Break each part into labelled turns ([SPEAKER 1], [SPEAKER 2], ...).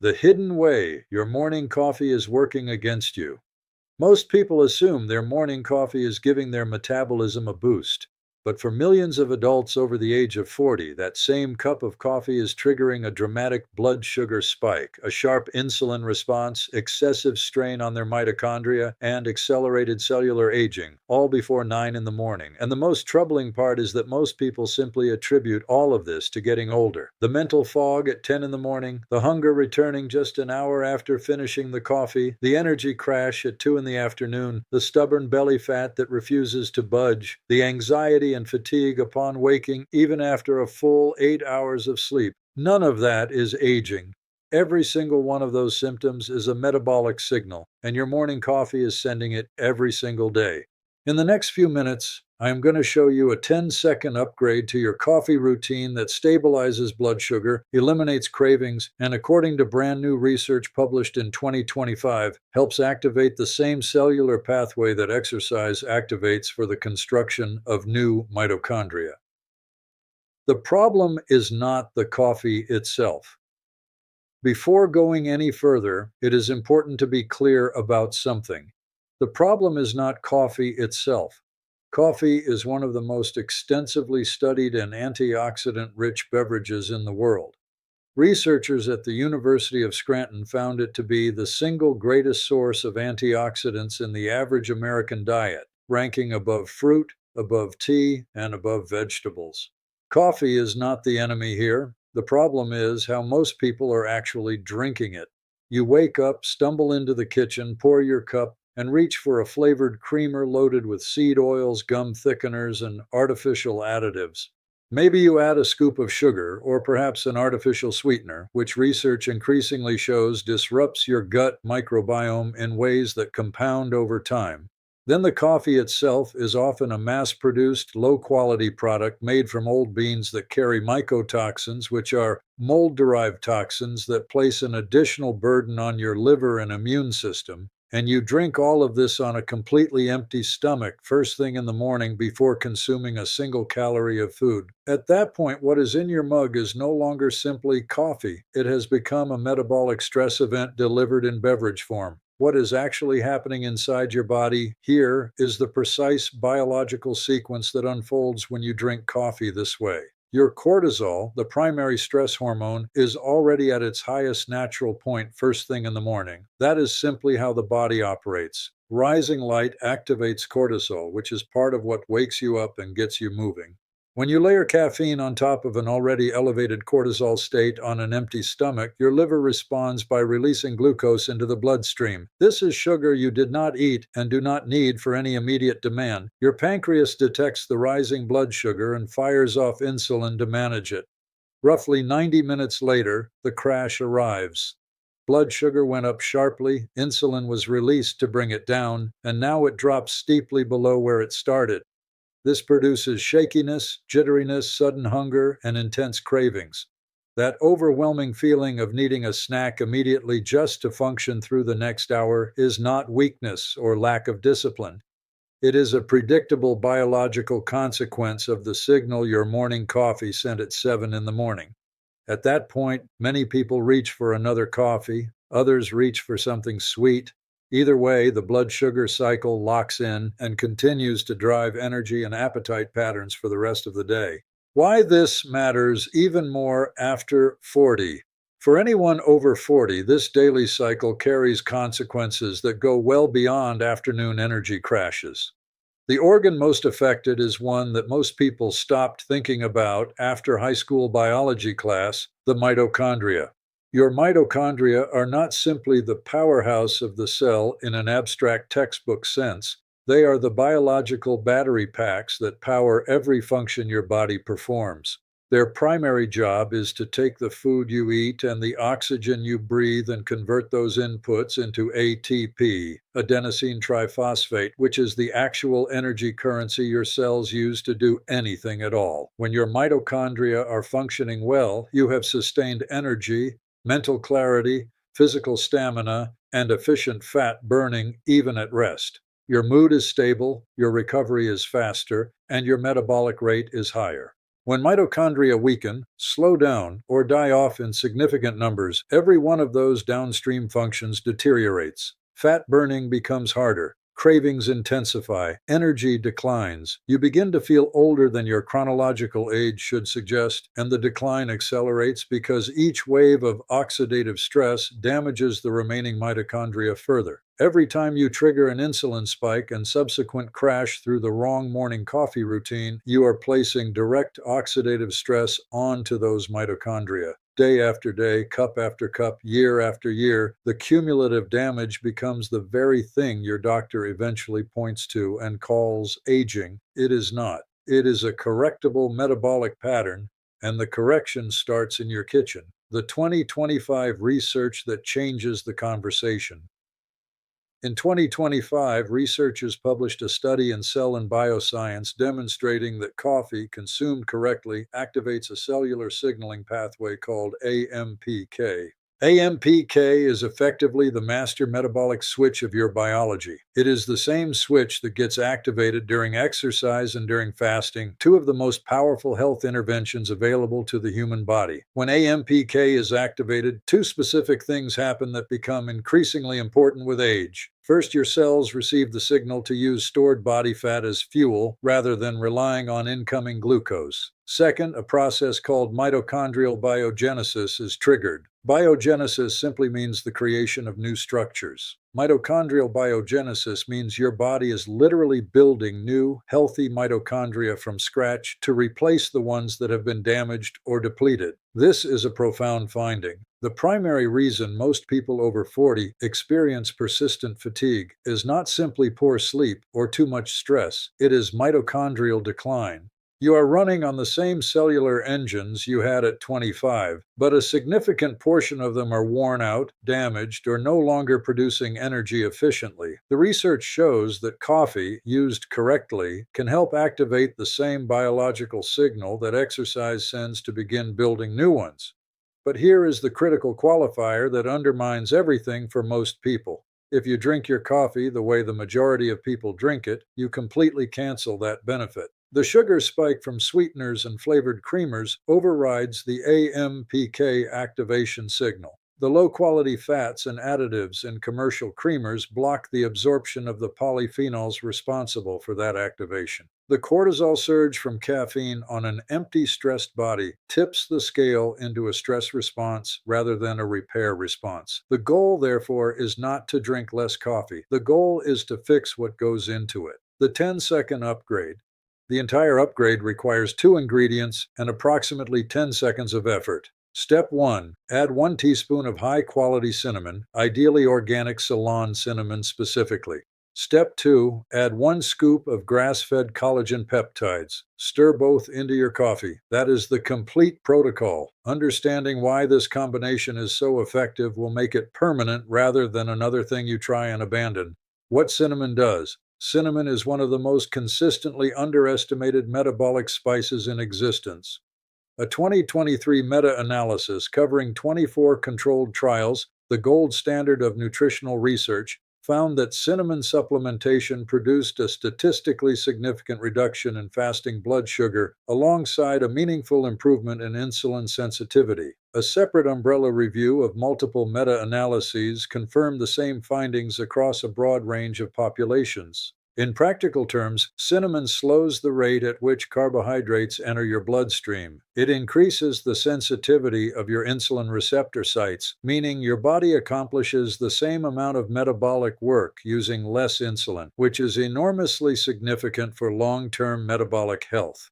[SPEAKER 1] The hidden way your morning coffee is working against you. Most people assume their morning coffee is giving their metabolism a boost. But for millions of adults over the age of 40, that same cup of coffee is triggering a dramatic blood sugar spike, a sharp insulin response, excessive strain on their mitochondria, and accelerated cellular aging, all before 9 in the morning. And the most troubling part is that most people simply attribute all of this to getting older. The mental fog at 10 in the morning, the hunger returning just an hour after finishing the coffee, the energy crash at 2 in the afternoon, the stubborn belly fat that refuses to budge, the anxiety and fatigue upon waking even after a full 8 hours of sleep. None of that is aging. Every single one of those symptoms is a metabolic signal, and your morning coffee is sending it every single day. In the next few minutes, I am going to show you a 10-second upgrade to your coffee routine that stabilizes blood sugar, eliminates cravings, and according to brand new research published in 2025, helps activate the same cellular pathway that exercise activates for the construction of new mitochondria. The problem is not the coffee itself. Before going any further, it is important to be clear about something. The problem is not coffee itself. Coffee is one of the most extensively studied and antioxidant-rich beverages in the world. Researchers at the University of Scranton found it to be the single greatest source of antioxidants in the average American diet, ranking above fruit, above tea, and above vegetables. Coffee is not the enemy here. The problem is how most people are actually drinking it. You wake up, stumble into the kitchen, pour your cup, and reach for a flavored creamer loaded with seed oils, gum thickeners, and artificial additives. Maybe you add a scoop of sugar or perhaps an artificial sweetener, which research increasingly shows disrupts your gut microbiome in ways that compound over time. Then the coffee itself is often a mass-produced, low-quality product made from old beans that carry mycotoxins, which are mold-derived toxins that place an additional burden on your liver and immune system. And you drink all of this on a completely empty stomach first thing in the morning before consuming a single calorie of food. At that point, what is in your mug is no longer simply coffee. It has become a metabolic stress event delivered in beverage form. What is actually happening inside your body here is the precise biological sequence that unfolds when you drink coffee this way. Your cortisol, the primary stress hormone, is already at its highest natural point first thing in the morning. That is simply how the body operates. Rising light activates cortisol, which is part of what wakes you up and gets you moving. When you layer caffeine on top of an already elevated cortisol state on an empty stomach, your liver responds by releasing glucose into the bloodstream. This is sugar you did not eat and do not need for any immediate demand. Your pancreas detects the rising blood sugar and fires off insulin to manage it. Roughly 90 minutes later, the crash arrives. Blood sugar went up sharply, insulin was released to bring it down, and now it drops steeply below where it started. This produces shakiness, jitteriness, sudden hunger, and intense cravings. That overwhelming feeling of needing a snack immediately just to function through the next hour is not weakness or lack of discipline. It is a predictable biological consequence of the signal your morning coffee sent at 7 in the morning. At that point, many people reach for another coffee, others reach for something sweet. Either way, the blood sugar cycle locks in and continues to drive energy and appetite patterns for the rest of the day. Why this matters even more after 40. For anyone over 40, this daily cycle carries consequences that go well beyond afternoon energy crashes. The organ most affected is one that most people stopped thinking about after high school biology class, the mitochondria. Your mitochondria are not simply the powerhouse of the cell in an abstract textbook sense. They are the biological battery packs that power every function your body performs. Their primary job is to take the food you eat and the oxygen you breathe and convert those inputs into ATP, adenosine triphosphate, which is the actual energy currency your cells use to do anything at all. When your mitochondria are functioning well, you have sustained energy, mental clarity, physical stamina, and efficient fat burning even at rest. Your mood is stable, your recovery is faster, and your metabolic rate is higher. When mitochondria weaken, slow down, or die off in significant numbers, every one of those downstream functions deteriorates. Fat burning becomes harder. Cravings intensify, energy declines, you begin to feel older than your chronological age should suggest, and the decline accelerates because each wave of oxidative stress damages the remaining mitochondria further. Every time you trigger an insulin spike and subsequent crash through the wrong morning coffee routine, you are placing direct oxidative stress onto those mitochondria. Day after day, cup after cup, year after year, the cumulative damage becomes the very thing your doctor eventually points to and calls aging. It is not. It is a correctable metabolic pattern, and the correction starts in your kitchen. The 2025 research that changes the conversation. In 2025, researchers published a study in Cell and Bioscience demonstrating that coffee, consumed correctly, activates a cellular signaling pathway called AMPK. AMPK is effectively the master metabolic switch of your biology. It is the same switch that gets activated during exercise and during fasting, two of the most powerful health interventions available to the human body. When AMPK is activated, two specific things happen that become increasingly important with age. First, your cells receive the signal to use stored body fat as fuel rather than relying on incoming glucose. Second, a process called mitochondrial biogenesis is triggered. Biogenesis simply means the creation of new structures. Mitochondrial biogenesis means your body is literally building new, healthy mitochondria from scratch to replace the ones that have been damaged or depleted. This is a profound finding. The primary reason most people over 40 experience persistent fatigue is not simply poor sleep or too much stress, it is mitochondrial decline. You are running on the same cellular engines you had at 25, but a significant portion of them are worn out, damaged, or no longer producing energy efficiently. The research shows that coffee, used correctly, can help activate the same biological signal that exercise sends to begin building new ones. But here is the critical qualifier that undermines everything for most people. If you drink your coffee the way the majority of people drink it, you completely cancel that benefit. The sugar spike from sweeteners and flavored creamers overrides the AMPK activation signal. The low-quality fats and additives in commercial creamers block the absorption of the polyphenols responsible for that activation. The cortisol surge from caffeine on an empty, stressed body tips the scale into a stress response rather than a repair response. The goal, therefore, is not to drink less coffee. The goal is to fix what goes into it. The 10-second upgrade. The entire upgrade requires 2 ingredients and approximately 10 seconds of effort. Step 1. Add 1 teaspoon of high-quality cinnamon, ideally organic Ceylon cinnamon specifically. Step 2. Add 1 scoop of grass-fed collagen peptides. Stir both into your coffee. That is the complete protocol. Understanding why this combination is so effective will make it permanent rather than another thing you try and abandon. What cinnamon does. Cinnamon is one of the most consistently underestimated metabolic spices in existence. A 2023 meta-analysis covering 24 controlled trials, the gold standard of nutritional research, found that cinnamon supplementation produced a statistically significant reduction in fasting blood sugar alongside a meaningful improvement in insulin sensitivity. A separate umbrella review of multiple meta-analyses confirmed the same findings across a broad range of populations. In practical terms, cinnamon slows the rate at which carbohydrates enter your bloodstream. It increases the sensitivity of your insulin receptor sites, meaning your body accomplishes the same amount of metabolic work using less insulin, which is enormously significant for long-term metabolic health.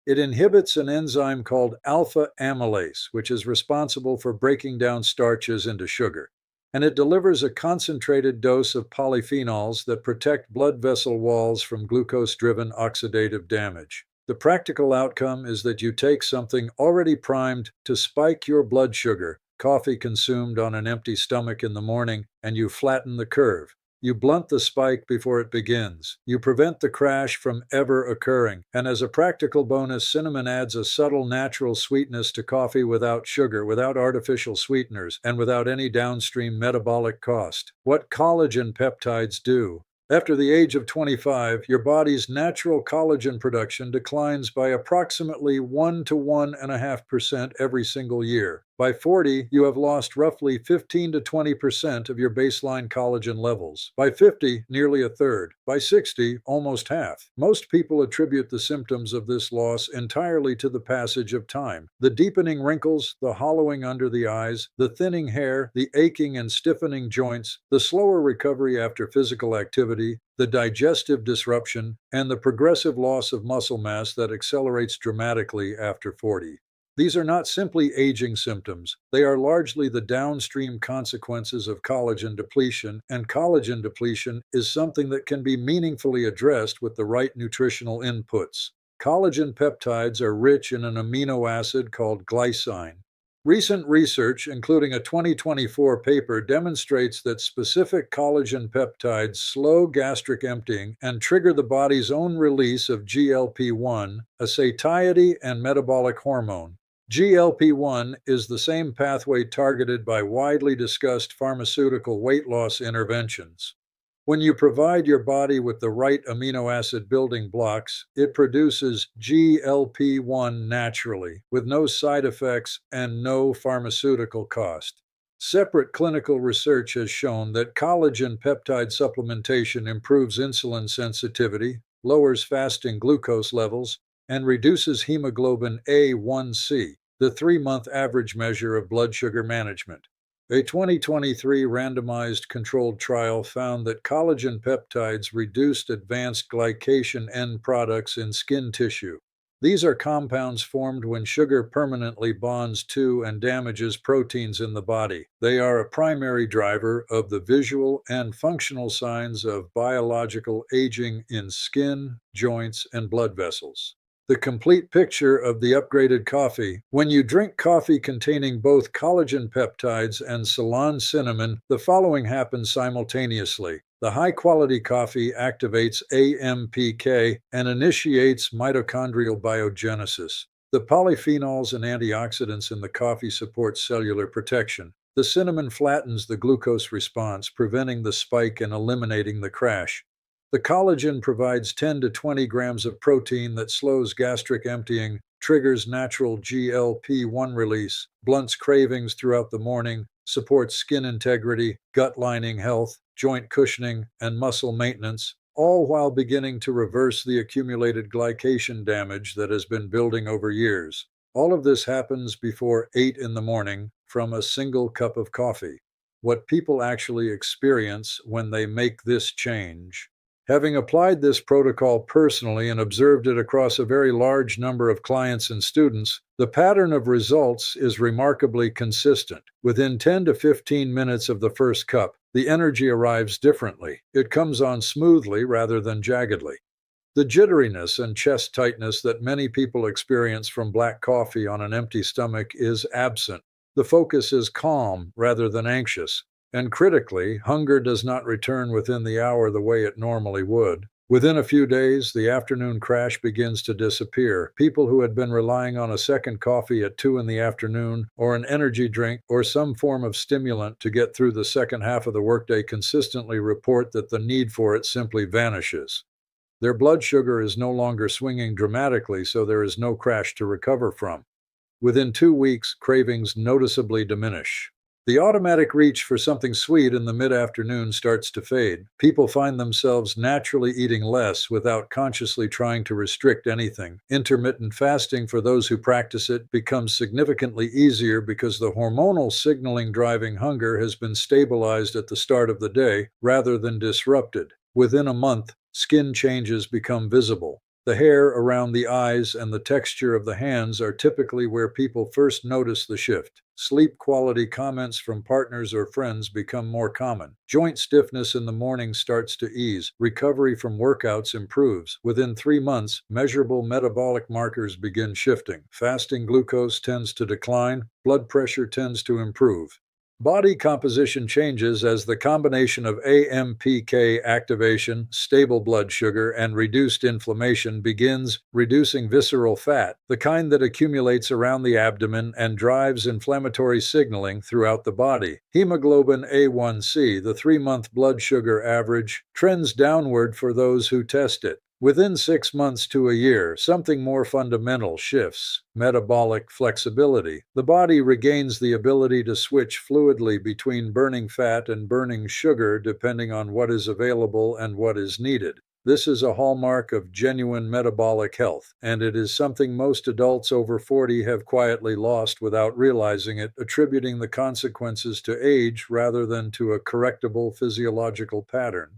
[SPEAKER 1] It inhibits an enzyme called alpha amylase, which is responsible for breaking down starches into sugar. And it delivers a concentrated dose of polyphenols that protect blood vessel walls from glucose-driven oxidative damage. The practical outcome is that you take something already primed to spike your blood sugar, coffee consumed on an empty stomach in the morning, and you flatten the curve. You blunt the spike before it begins. You prevent the crash from ever occurring. And as a practical bonus, cinnamon adds a subtle natural sweetness to coffee without sugar, without artificial sweeteners, and without any downstream metabolic cost. What collagen peptides do. After the age of 25, your body's natural collagen production declines by approximately 1 to 1.5% every single year. By 40, you have lost roughly 15 to 20% of your baseline collagen levels. By 50, nearly a third. By 60, almost half. Most people attribute the symptoms of this loss entirely to the passage of time. The deepening wrinkles, the hollowing under the eyes, the thinning hair, the aching and stiffening joints, the slower recovery after physical activity, the digestive disruption, and the progressive loss of muscle mass that accelerates dramatically after 40. These are not simply aging symptoms, they are largely the downstream consequences of collagen depletion, and collagen depletion is something that can be meaningfully addressed with the right nutritional inputs. Collagen peptides are rich in an amino acid called glycine. Recent research, including a 2024 paper, demonstrates that specific collagen peptides slow gastric emptying and trigger the body's own release of GLP-1, a satiety and metabolic hormone. GLP-1 is the same pathway targeted by widely discussed pharmaceutical weight loss interventions. When you provide your body with the right amino acid building blocks, it produces GLP-1 naturally, with no side effects and no pharmaceutical cost. Separate clinical research has shown that collagen peptide supplementation improves insulin sensitivity, lowers fasting glucose levels, and reduces hemoglobin A1C, the 3-month average measure of blood sugar management. A 2023 randomized controlled trial found that collagen peptides reduced advanced glycation end products in skin tissue. These are compounds formed when sugar permanently bonds to and damages proteins in the body. They are a primary driver of the visual and functional signs of biological aging in skin, joints, and blood vessels. The complete picture of the upgraded coffee. When you drink coffee containing both collagen peptides and Ceylon cinnamon, the following happens simultaneously. The high-quality coffee activates AMPK and initiates mitochondrial biogenesis. The polyphenols and antioxidants in the coffee support cellular protection. The cinnamon flattens the glucose response, preventing the spike and eliminating the crash. The collagen provides 10 to 20 grams of protein that slows gastric emptying, triggers natural GLP-1 release, blunts cravings throughout the morning, supports skin integrity, gut lining health, joint cushioning, and muscle maintenance, all while beginning to reverse the accumulated glycation damage that has been building over years. All of this happens before 8 in the morning from a single cup of coffee. What people actually experience when they make this change. Having applied this protocol personally and observed it across a very large number of clients and students, the pattern of results is remarkably consistent. Within 10 to 15 minutes of the first cup, the energy arrives differently. It comes on smoothly rather than jaggedly. The jitteriness and chest tightness that many people experience from black coffee on an empty stomach is absent. The focus is calm rather than anxious. And critically, hunger does not return within the hour the way it normally would. Within a few days, the afternoon crash begins to disappear. People who had been relying on a second coffee at 2 in the afternoon, or an energy drink, or some form of stimulant to get through the second half of the workday consistently report that the need for it simply vanishes. Their blood sugar is no longer swinging dramatically, so there is no crash to recover from. Within 2 weeks, cravings noticeably diminish. The automatic reach for something sweet in the mid-afternoon starts to fade. People find themselves naturally eating less without consciously trying to restrict anything. Intermittent fasting, for those who practice it, becomes significantly easier because the hormonal signaling driving hunger has been stabilized at the start of the day rather than disrupted. Within a month, skin changes become visible. The hair around the eyes and the texture of the hands are typically where people first notice the shift. Sleep quality comments from partners or friends become more common. Joint stiffness in the morning starts to ease. Recovery from workouts improves. Within 3 months, measurable metabolic markers begin shifting. Fasting glucose tends to decline. Blood pressure tends to improve. Body composition changes as the combination of AMPK activation, stable blood sugar, and reduced inflammation begins reducing visceral fat, the kind that accumulates around the abdomen and drives inflammatory signaling throughout the body. Hemoglobin A1C, the 3-month blood sugar average, trends downward for those who test it. Within 6 months to a year, something more fundamental shifts: metabolic flexibility. The body regains the ability to switch fluidly between burning fat and burning sugar depending on what is available and what is needed. This is a hallmark of genuine metabolic health, and it is something most adults over 40 have quietly lost without realizing it, attributing the consequences to age rather than to a correctable physiological pattern.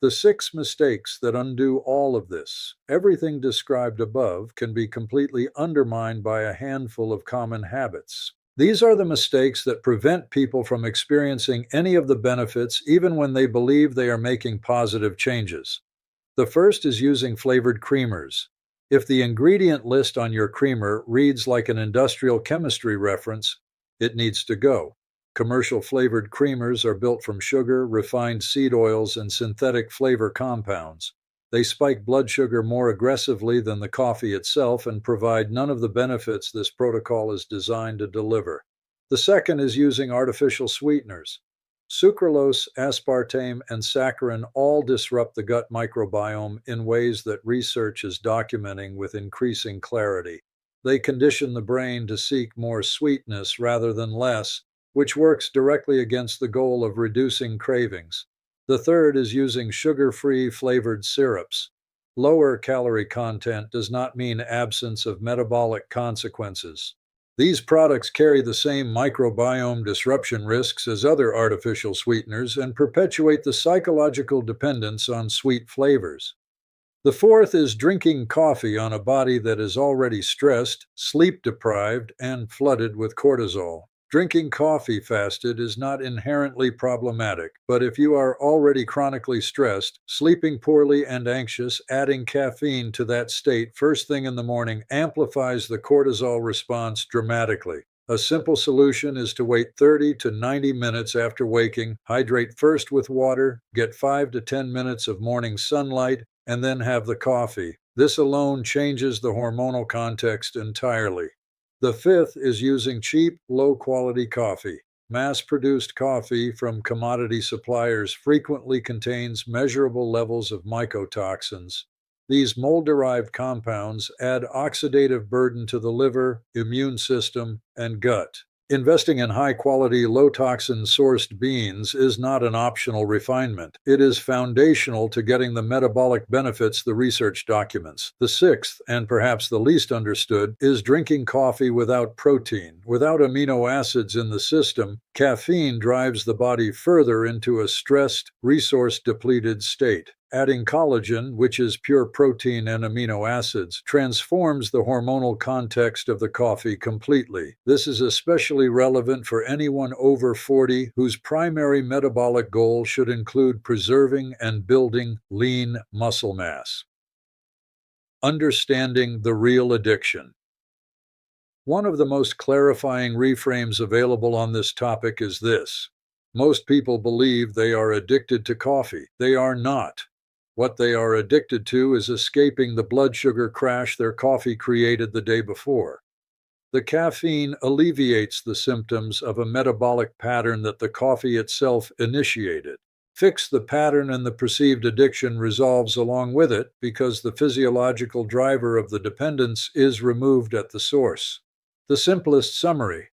[SPEAKER 1] The 6 mistakes that undo all of this. Everything described above can be completely undermined by a handful of common habits. These are the mistakes that prevent people from experiencing any of the benefits even when they believe they are making positive changes. The first is using flavored creamers. If the ingredient list on your creamer reads like an industrial chemistry reference, it needs to go. Commercial flavored creamers are built from sugar, refined seed oils, and synthetic flavor compounds. They spike blood sugar more aggressively than the coffee itself and provide none of the benefits this protocol is designed to deliver. The second is using artificial sweeteners. Sucralose, aspartame, and saccharin all disrupt the gut microbiome in ways that research is documenting with increasing clarity. They condition the brain to seek more sweetness rather than less, which works directly against the goal of reducing cravings. The third is using sugar-free flavored syrups. Lower calorie content does not mean absence of metabolic consequences. These products carry the same microbiome disruption risks as other artificial sweeteners and perpetuate the psychological dependence on sweet flavors. The fourth is drinking coffee on a body that is already stressed, sleep-deprived, and flooded with cortisol. Drinking coffee fasted is not inherently problematic, but if you are already chronically stressed, sleeping poorly, and anxious, adding caffeine to that state first thing in the morning amplifies the cortisol response dramatically. A simple solution is to wait 30 to 90 minutes after waking, hydrate first with water, get 5 to 10 minutes of morning sunlight, and then have the coffee. This alone changes the hormonal context entirely. The fifth is using cheap, low-quality coffee. Mass-produced coffee from commodity suppliers frequently contains measurable levels of mycotoxins. These mold-derived compounds add oxidative burden to the liver, immune system, and gut. Investing in high-quality, low-toxin sourced beans is not an optional refinement. It is foundational to getting the metabolic benefits the research documents. The sixth, and perhaps the least understood, is drinking coffee without protein. Without amino acids in the system, caffeine drives the body further into a stressed, resource-depleted state. Adding collagen, which is pure protein and amino acids, transforms the hormonal context of the coffee completely. This is especially relevant for anyone over 40 whose primary metabolic goal should include preserving and building lean muscle mass. Understanding the real addiction. One of the most clarifying reframes available on this topic is this: most people believe they are addicted to coffee. They are not. What they are addicted to is escaping the blood sugar crash their coffee created the day before. The caffeine alleviates the symptoms of a metabolic pattern that the coffee itself initiated. Fix the pattern and the perceived addiction resolves along with it because the physiological driver of the dependence is removed at the source. The simplest summary: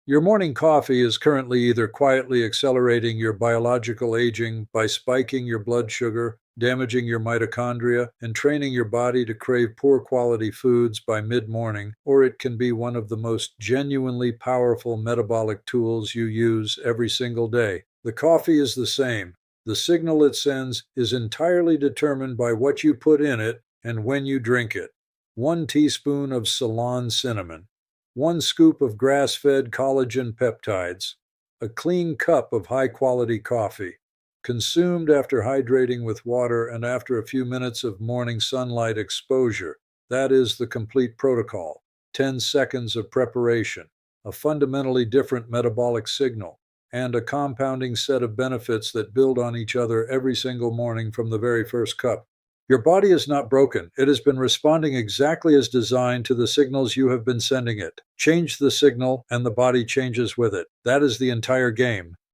[SPEAKER 1] your morning coffee is currently either quietly accelerating your biological aging by spiking your blood sugar, damaging your mitochondria, and training your body to crave poor quality foods by mid-morning, or it can be one of the most genuinely powerful metabolic tools you use every single day. The coffee is the same. The signal it sends is entirely determined by what you put in it and when you drink it. 1 teaspoon of Ceylon cinnamon, 1 scoop of grass-fed collagen peptides, a clean cup of high-quality coffee, consumed after hydrating with water and after a few minutes of morning sunlight exposure. That is the complete protocol. 10 seconds of preparation, a fundamentally different metabolic signal, and a compounding set of benefits that build on each other every single morning from the very first cup. Your body is not broken. It has been responding exactly as designed to the signals you have been sending it. Change the signal, and the body changes with it. That is the entire game.